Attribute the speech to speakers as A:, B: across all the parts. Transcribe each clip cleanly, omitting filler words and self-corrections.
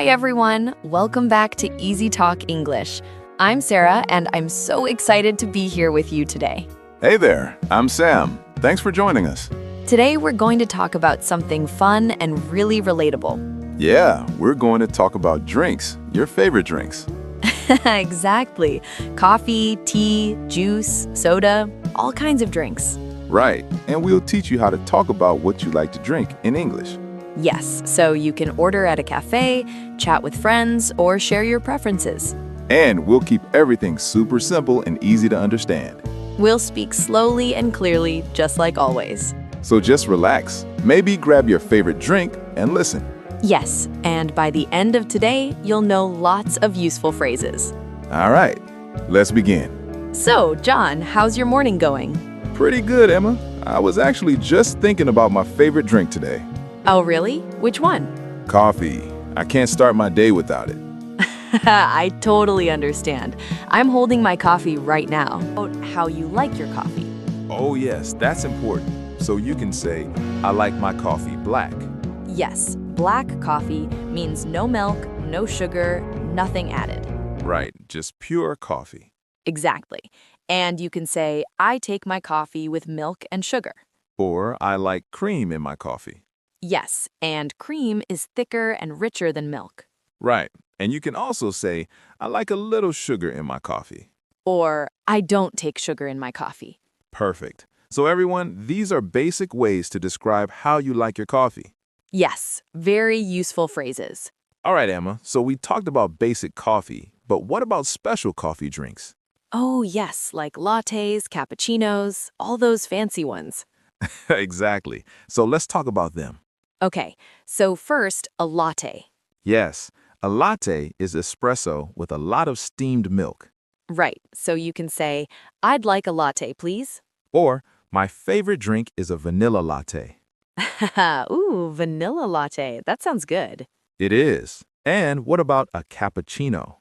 A: Hi everyone, welcome back to Easy Talk English. I'm Sarah and I'm so excited to be here with you today.
B: Hey there, I'm Sam. Thanks for joining us.
A: Today we're going to talk about something fun and really relatable.
B: Yeah, we're going to talk about drinks, your favorite drinks.
A: Exactly. Coffee, tea, juice, soda, all kinds of drinks.
B: Right, and we'll teach you how to talk about what you like to drink in English.
A: Yes, so you can order at a cafe, chat with friends, or share your preferences.
B: And we'll keep everything super simple and easy to understand.
A: We'll speak slowly and clearly, just like always.
B: So just relax, maybe grab your favorite drink and listen.
A: Yes, and by the end of today, you'll know lots of useful phrases.
B: All right, let's begin.
A: So, John, how's your morning going?
B: Pretty good, Emma. I was actually just thinking about my favorite drink today.
A: Oh, really? Which one?
B: Coffee. I can't start my day without it.
A: I totally understand. I'm holding my coffee right now. How you like your coffee?
B: Oh yes, that's important. So you can say, I like my coffee black.
A: Yes, black coffee means no milk, no sugar, nothing added.
B: Right, just pure coffee.
A: Exactly. And you can say, I take my coffee with milk and sugar.
B: Or I like cream in my coffee.
A: Yes, and cream is thicker and richer than milk.
B: Right, and you can also say, I like a little sugar in my coffee.
A: Or, I don't take sugar in my coffee.
B: Perfect. So everyone, these are basic ways to describe how you like your coffee.
A: Yes, very useful phrases.
B: All right, Emma, so we talked about basic coffee, but what about special coffee drinks?
A: Oh, yes, like lattes, cappuccinos, all those fancy ones.
B: Exactly. So let's talk about them.
A: Okay, so first, a latte.
B: Yes, a latte is espresso with a lot of steamed milk.
A: Right, so you can say, I'd like a latte, please.
B: Or, my favorite drink is a vanilla latte.
A: Ooh, vanilla latte. That sounds good.
B: It is. And what about a cappuccino?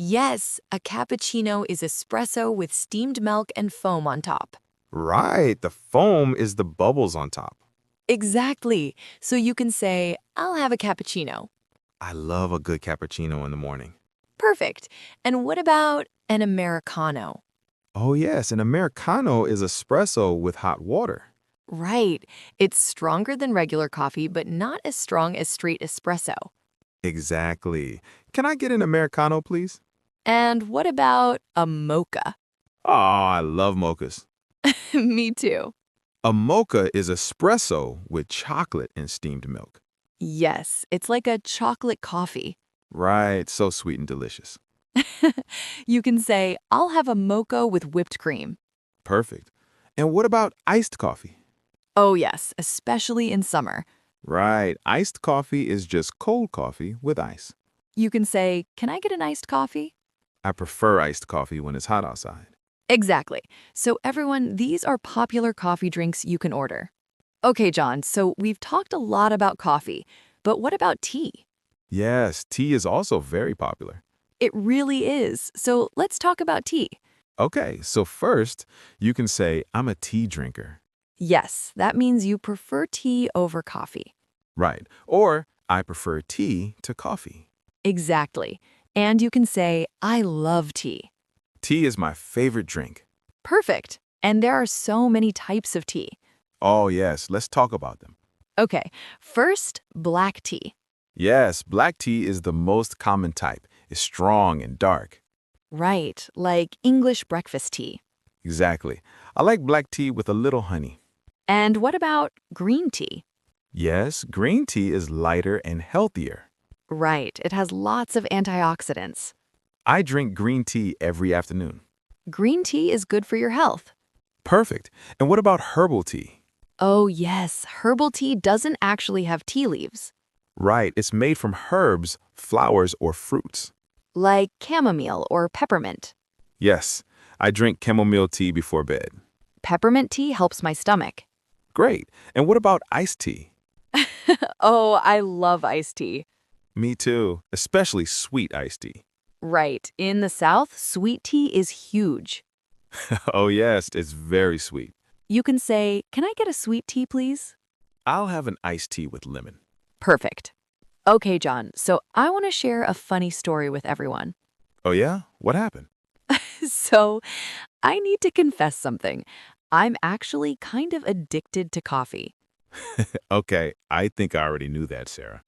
A: Yes, a cappuccino is espresso with steamed milk and foam on top.
C: Right, the foam is the bubbles on top.
A: Exactly. So you can say, I'll have a cappuccino.
C: I love a good cappuccino in the morning.
A: Perfect. And what about an Americano?
C: Oh yes, an Americano is espresso with hot water.
A: Right. It's stronger than regular coffee, but not as strong as straight espresso.
C: Exactly. Can I get an Americano, please?
A: And what about a mocha?
C: Oh, I love mochas.
A: Me too.
C: A mocha is espresso with chocolate and steamed milk.
A: Yes, it's like a chocolate coffee.
C: Right, so sweet and delicious.
A: You can say, I'll have a mocha with whipped cream.
C: Perfect. And what about iced coffee?
A: Oh, yes, especially in summer.
C: Right, iced coffee is just cold coffee with ice.
A: You can say, Can I get an iced coffee?
C: I prefer iced coffee when it's hot outside.
A: Exactly. So, everyone, these are popular coffee drinks you can order. Okay, John, so we've talked a lot about coffee, but what about tea?
C: Yes, tea is also very popular.
A: It really is. So, let's talk about tea.
C: Okay, so first, you can say, I'm a tea drinker.
A: Yes, that means you prefer tea over coffee.
C: Right. Or, I prefer tea to coffee.
A: Exactly. And you can say, I love tea.
C: Tea is my favorite drink.
A: Perfect. And there are so many types of tea.
B: Oh, yes, let's talk about them.
A: Okay, first, black tea.
B: Yes, black tea is the most common type. It's strong and dark.
A: Right, like English breakfast tea.
B: Exactly. I like black tea with a little honey.
A: And what about green tea?
B: Yes, green tea is lighter and healthier.
A: Right, it has lots of antioxidants.
B: I drink green tea every afternoon.
A: Green tea is good for your health.
B: Perfect. And what about herbal tea?
A: Oh, yes, herbal tea doesn't actually have tea leaves,
B: Right, it's made from herbs, flowers, or fruits.
A: like chamomile or peppermint.
B: Yes, I drink chamomile tea before bed.
A: Peppermint tea helps my stomach.
B: Great. And what about iced tea?
A: Oh, I love iced tea.
B: Me too, especially sweet iced tea.
A: Right, in the South, sweet tea is huge.
B: Oh, yes, it's very sweet.
A: You can say, "Can I get a sweet tea, please?"
B: I'll have an iced tea with lemon.
A: Perfect. Okay, John, so I want to share a funny story with everyone.
B: Oh, yeah? What happened?
A: So, I need to confess something. I'm actually kind of addicted to coffee.
B: Okay, I think I already knew that, Sarah.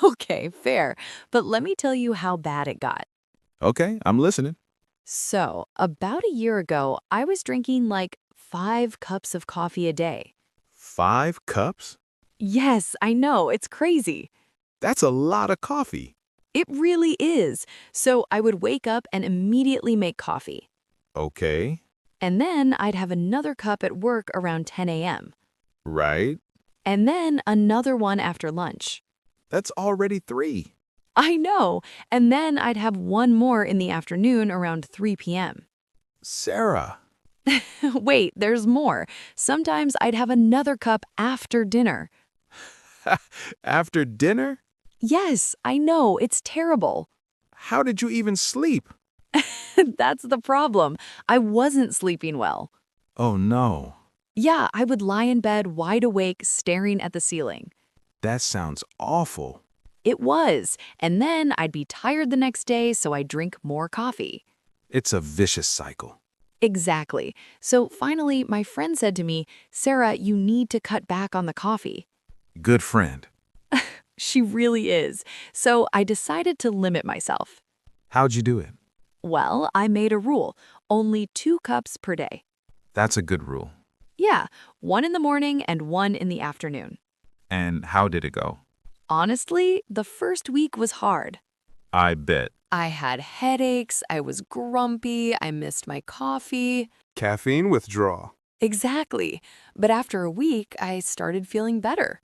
A: Okay, fair. But let me tell you how bad it got.
B: Okay, I'm listening.
A: So, about a year ago, I was drinking like 5 cups of coffee a day.
B: 5 cups?
A: Yes, I know, it's crazy.
B: That's a lot of coffee.
A: It really is. So, I would wake up and immediately make coffee.
B: Okay,
A: And then I'd have another cup at work around 10 a.m.
B: right.
A: And then another one after lunch.
B: That's already 3.
A: I know. And then I'd have one more in the afternoon around 3 p.m.
B: Sarah.
A: Wait, there's more. Sometimes I'd have another cup after dinner.
B: After dinner?
A: Yes, I know, it's terrible.
B: How did you even sleep?
A: That's the problem. I wasn't sleeping well.
B: Oh, no.
A: Yeah, I would lie in bed wide awake, staring at the ceiling.
B: That sounds awful.
A: It was. And then I'd be tired the next day, so I'd drink more coffee.
B: It's a vicious cycle.
A: Exactly. So finally, my friend said to me, "Sarah, you need to cut back on the coffee."
B: Good friend.
A: She really is. So I decided to limit myself.
B: How'd you do it?
A: Well, I made a rule, only 2 cups per day.
B: That's a good rule.
A: Yeah, one in the morning and one in the afternoon.
B: And how did it go?
A: Honestly, the first week was hard.
B: I bet.
A: I had headaches, I was grumpy, I missed my coffee.
B: Caffeine withdrawal.
A: Exactly. But after a week, I started feeling better.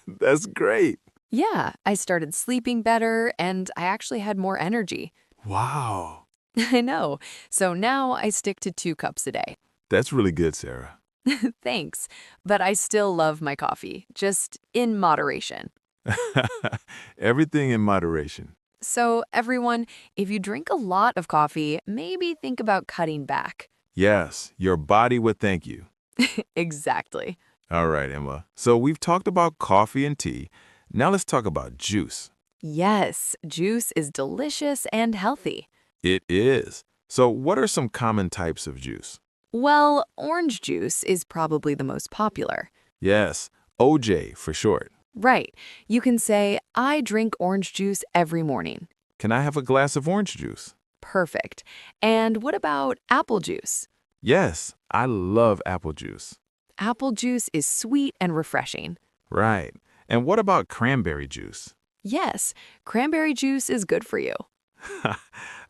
B: That's great.
A: Yeah, I started sleeping better and I actually had more energy.
B: Wow.
A: I know. So now I stick to 2 cups a day.
B: That's really good, Sarah.
A: Thanks. But I still love my coffee, just in moderation.
B: Everything in moderation.
A: So, everyone, if you drink a lot of coffee, maybe think about cutting back.
B: Yes, your body would thank you.
A: Exactly.
B: All right, Emma. So we've talked about coffee and tea. Now let's talk about juice.
A: Yes, juice is delicious and healthy.
B: It is. So what are some common types of juice?
A: Well, orange juice is probably the most popular.
B: Yes, OJ for short.
A: Right. You can say, "I drink orange juice every morning."
B: Can I have a glass of orange juice?
A: Perfect. And what about apple juice?
B: Yes, I love apple juice.
A: Apple juice is sweet and refreshing.
B: Right. And what about cranberry juice?
A: Yes, cranberry juice is good for you.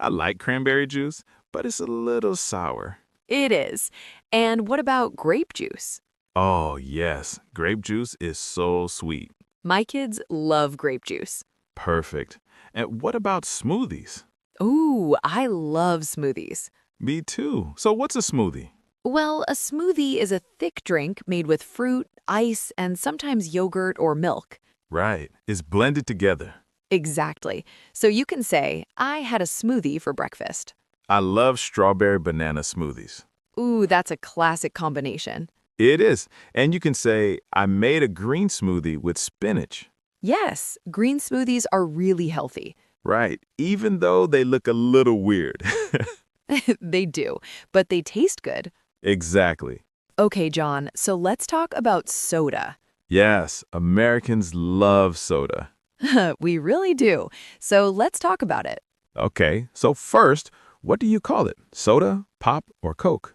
B: I like cranberry juice, but it's a little sour.
A: It is. And what about grape juice?
B: Oh, yes. Grape juice is so sweet.
A: My kids love grape juice.
B: Perfect. And what about smoothies?
A: Ooh, I love smoothies.
B: Me too. So what's a smoothie?
A: Well, a smoothie is a thick drink made with fruit, ice, and sometimes yogurt or milk.
B: Right. It's blended together.
A: Exactly. So you can say, "I had a smoothie for breakfast."
B: I love strawberry banana smoothies.
A: Ooh, that's a classic combination.
B: It is. And you can say, I made a green smoothie with spinach.
A: Yes, green smoothies are really healthy.
B: Right. Even though they look a little weird.
A: They do, but they taste good.
B: Exactly.
A: Okay, John, so let's talk about soda.
B: Yes, Americans love soda.
A: We really do. So let's talk about it.
B: Okay, so first, what do you call it? Soda, pop, or Coke?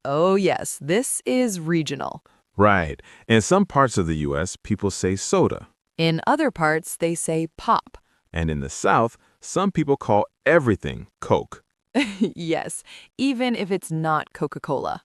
A: Oh, yes, this is regional.
B: Right. In some parts of the U.S., people say soda.
A: In other parts, they say pop.
B: And in the South, some people call everything Coke.
A: Yes, even if it's not Coca-Cola.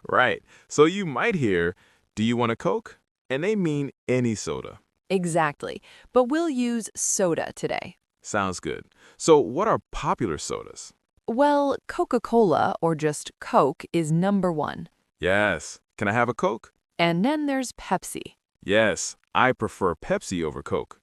B: Right. So you might hear, do you want a Coke? And they mean any soda.
A: Exactly. But we'll use soda today.
B: Sounds good. So what are popular sodas?
A: Well, Coca-Cola, or just Coke, is number one.
B: Yes. Can I have a Coke?
A: And then there's Pepsi.
B: Yes, I prefer Pepsi over Coke.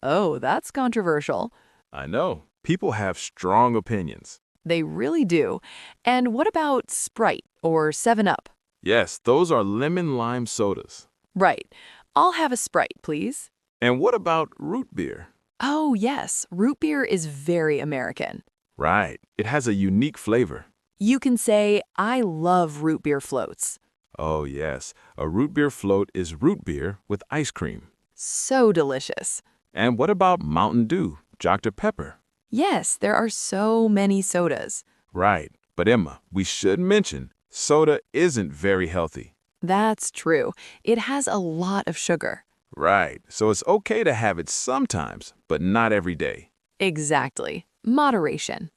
A: Oh, that's controversial.
B: I know. People have strong opinions.
A: They really do. And what about Sprite or 7 Up?
B: Yes, those are lemon lime sodas.
A: Right. I'll have a Sprite, please.
B: And what about root beer?
A: Oh, yes. Root beer is very American.
B: Right. It has a unique flavor.
A: You can say, I love root beer floats.
B: Oh, yes. A root beer float is root beer with ice cream.
A: So delicious.
B: And what about Mountain Dew, Dr. Pepper?
A: Yes, there are so many sodas.
B: Right. But Emma, we should mention soda isn't very healthy.
A: That's true. It has a lot of sugar.
B: Right. So it's okay to have it sometimes, but not every day.
A: Exactly. Moderation.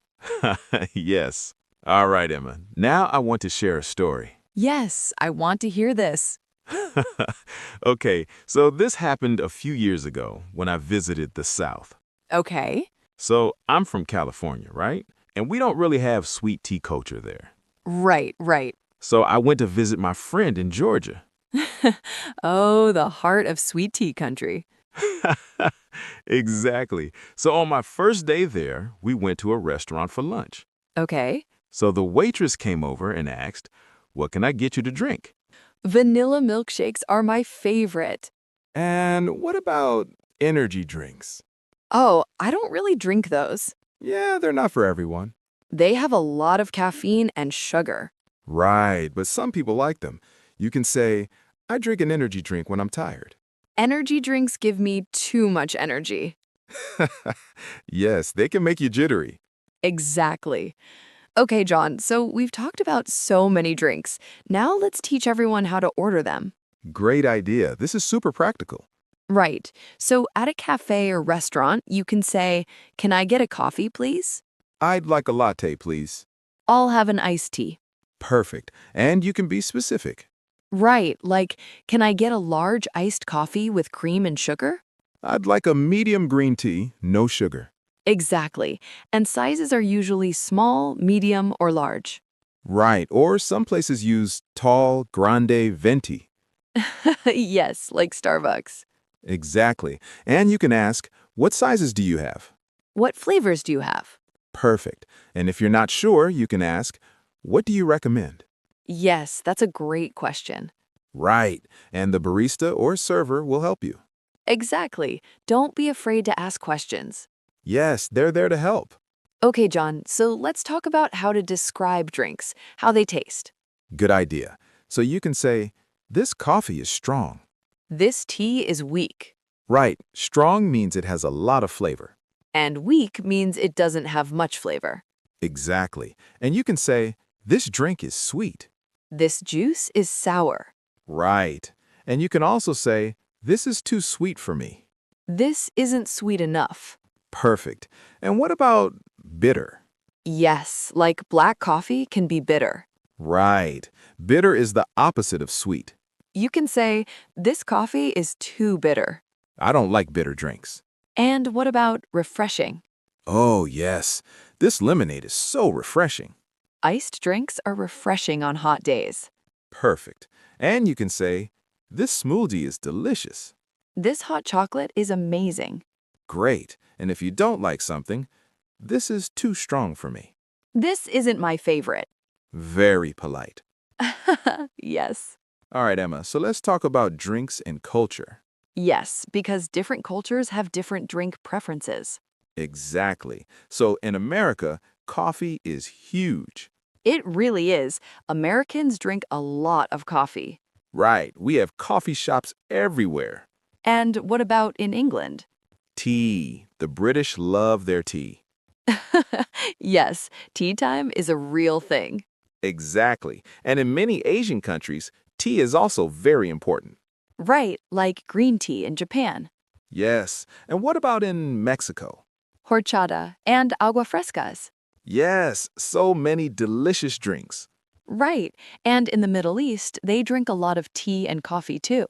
B: Yes. All right, Emma. Now I want to share a story.
A: Yes, I want to hear this.
B: Okay, so this happened a few years ago when I visited the South.
A: Okay.
B: So I'm from California, right? And we don't really have sweet tea culture there.
A: Right, right.
B: So I went to visit my friend in Georgia.
A: Oh, the heart of sweet tea country.
B: Exactly. So on my first day there, we went to a restaurant for lunch.
A: Okay.
B: So the waitress came over and asked, "What can I get you to drink?"
A: Vanilla milkshakes are my favorite.
B: And what about energy drinks?
A: Oh, I don't really drink those.
B: Yeah, they're not for everyone.
A: They have a lot of caffeine and sugar.
B: Right, but some people like them. You can say, "I drink an energy drink when I'm tired."
A: Energy drinks give me too much energy.
B: Yes, they can make you jittery.
A: Exactly. Okay, John, so we've talked about so many drinks. Now let's teach everyone how to order them.
B: Great idea. This is super practical.
A: Right. So at a cafe or restaurant, you can say, "Can I get a coffee, please?"
B: I'd like a latte, please.
A: "I'll have an iced tea."
B: Perfect. And you can be specific.
A: Right, like, "Can I get a large iced coffee with cream and sugar?"
B: I'd like a medium green tea, no sugar.
A: Exactly. And sizes are usually small, medium, or large.
B: Right, or some places use tall, grande, venti.
A: Yes, like Starbucks.
B: Exactly. And you can ask, what sizes do you have?
A: What flavors do you have?
B: Perfect. And if you're not sure, you can ask, what do you recommend?
A: Yes, that's a great question.
B: Right. And the barista or server will help you.
A: Exactly. Don't be afraid to ask questions.
B: Yes, they're there to help.
A: Okay, John, so let's talk about how to describe drinks, how they taste.
B: Good idea. So you can say, this coffee is strong.
A: This tea is weak,
B: Right. Strong means it has a lot of flavor.
A: and weak means it doesn't have much flavor.
B: Exactly. And you can say, this drink is sweet.
A: This juice is sour.
B: Right. And you can also say, this is too sweet for me.
A: This isn't sweet enough.
B: Perfect. And what about bitter?
A: Yes, like black coffee can be bitter.
B: Right. Bitter is the opposite of sweet.
A: You can say, "This coffee is too bitter."
B: I don't like bitter drinks.
A: And what about refreshing?
B: Oh, yes. This lemonade is so refreshing.
A: Iced drinks are refreshing on hot days.
B: Perfect. And you can say, this smoothie is delicious.
A: This hot chocolate is amazing.
B: Great. And if you don't like something, this is too strong for me.
A: This isn't my favorite.
B: Very polite.
A: Yes.
B: All right, Emma, so let's talk about drinks and culture.
A: Yes, because different cultures have different drink preferences.
B: Exactly. So in America, coffee is huge.
A: It really is. Americans drink a lot of coffee.
C: Right, we have coffee shops everywhere.
A: And what about in England?
C: Tea. The British love their tea.
A: Yes, tea time is a real thing.
C: Exactly. And in many Asian countries, tea is also very important.
A: Right, like green tea in Japan,
C: Yes. And what about in Mexico?
A: horchata, and agua frescas.
C: Yes, so many delicious drinks.
A: Right, and in the Middle East, they drink a lot of tea and coffee too.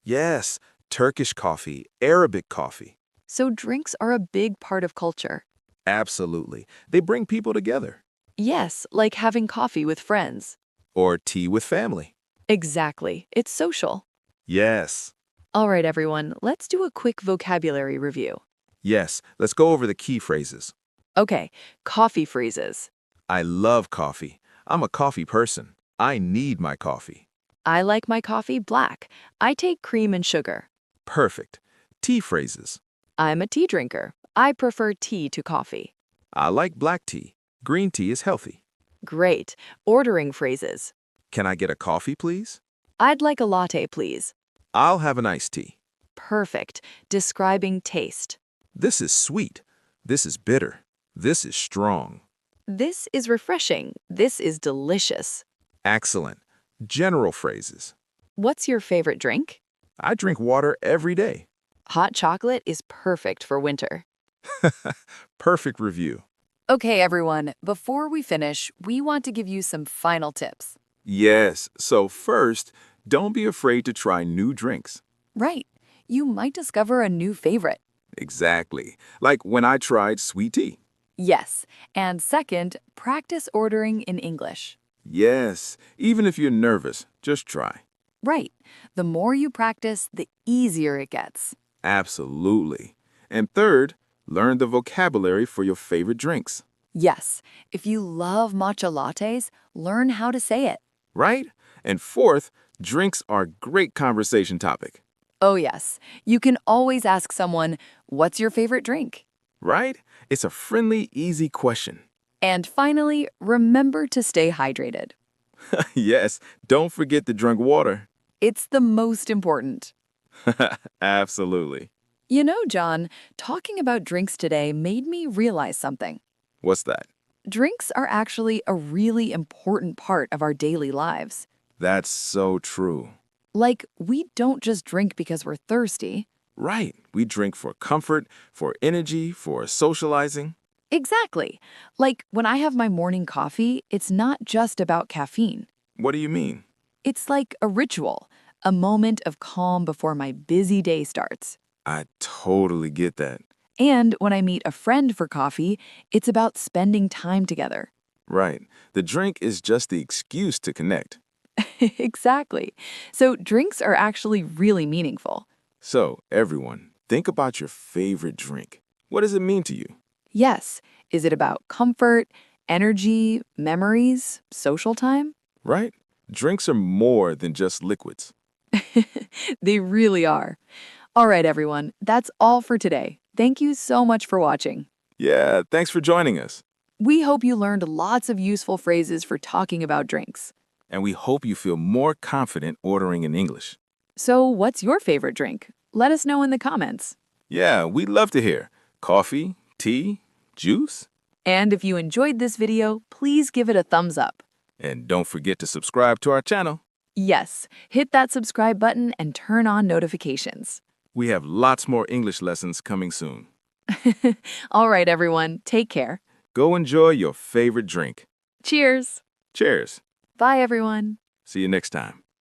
C: Yes, Turkish coffee, Arabic coffee.
A: So drinks are a big part of culture.
C: Absolutely. They bring people together.
A: Yes, like having coffee with friends.
C: Or tea with family.
A: Exactly, it's social.
C: Yes.
A: All right, everyone, let's do a quick vocabulary review.
C: Yes, let's go over the key phrases.
A: Okay, coffee phrases.
C: I love coffee. I'm a coffee person. I need my coffee.
A: I like my coffee black. I take cream and sugar.
C: Perfect. Tea phrases.
A: I'm a tea drinker. I prefer tea to coffee.
C: I like black tea. Green tea is healthy.
A: Great. Ordering phrases.
C: Can I get a coffee, please?
A: I'd like a latte, please.
C: I'll have an iced tea.
A: Perfect. Describing taste.
C: This is sweet. This is bitter. This is strong.
A: This is refreshing. This is delicious.
C: Excellent. General phrases.
A: What's your favorite drink?
C: I drink water every day.
A: Hot chocolate is perfect for winter.
C: Perfect review.
A: Okay, everyone, before we finish, we want to give you some final tips.
C: Yes, so first, don't be afraid to try new drinks.
A: Right. You might discover a new favorite.
C: Exactly. Like when I tried sweet tea.
A: Yes. And second, practice ordering in English.
C: Yes, even if you're nervous, just try.
A: Right. The more you practice, the easier it gets.
C: Absolutely. And third, learn the vocabulary for your favorite drinks.
A: Yes. If you love matcha lattes, learn how to say it.
C: Right? And fourth, drinks are a great conversation topic.
A: Oh, yes. You can always ask someone, what's your favorite drink?
C: Right? It's a friendly, easy question.
A: And finally, remember to stay hydrated.
C: Yes, don't forget to drink water.
A: It's the most important.
C: Absolutely.
A: You know, John, talking about drinks today made me realize something.
C: What's that?
A: Drinks are actually a really important part of our daily lives.
C: That's so true.
A: Like, we don't just drink because we're thirsty.
C: Right. We drink for comfort, for energy, for socializing.
A: Exactly. Like, when I have my morning coffee, it's not just about caffeine.
C: What do you mean?
A: It's like a ritual, a moment of calm before my busy day starts.
C: I totally get that.
A: And when I meet a friend for coffee, it's about spending time together.
C: Right. The drink is just the excuse to connect.
A: Exactly. So drinks are actually really meaningful.
C: So, everyone, think about your favorite drink. What does it mean to you?
A: Yes. Is it about comfort, energy, memories, social time?
C: Right? Drinks are more than just liquids.
A: They really are. All right, everyone. That's all for today. Thank you so much for watching.
C: Yeah, thanks for joining us.
A: We hope you learned lots of useful phrases for talking about drinks.
C: And we hope you feel more confident ordering in English.
A: So, what's your favorite drink? Let us know in the comments.
C: Yeah, we'd love to hear. Coffee, tea, juice?
A: And if you enjoyed this video, please give it a thumbs up.
C: And don't forget to subscribe to our channel.
A: Yes, hit that subscribe button and turn on notifications.
C: We have lots more English lessons coming soon.
A: All right, everyone, take care.
C: Go enjoy your favorite drink.
A: Cheers.
C: Cheers.
A: Bye, everyone.
C: See you next time.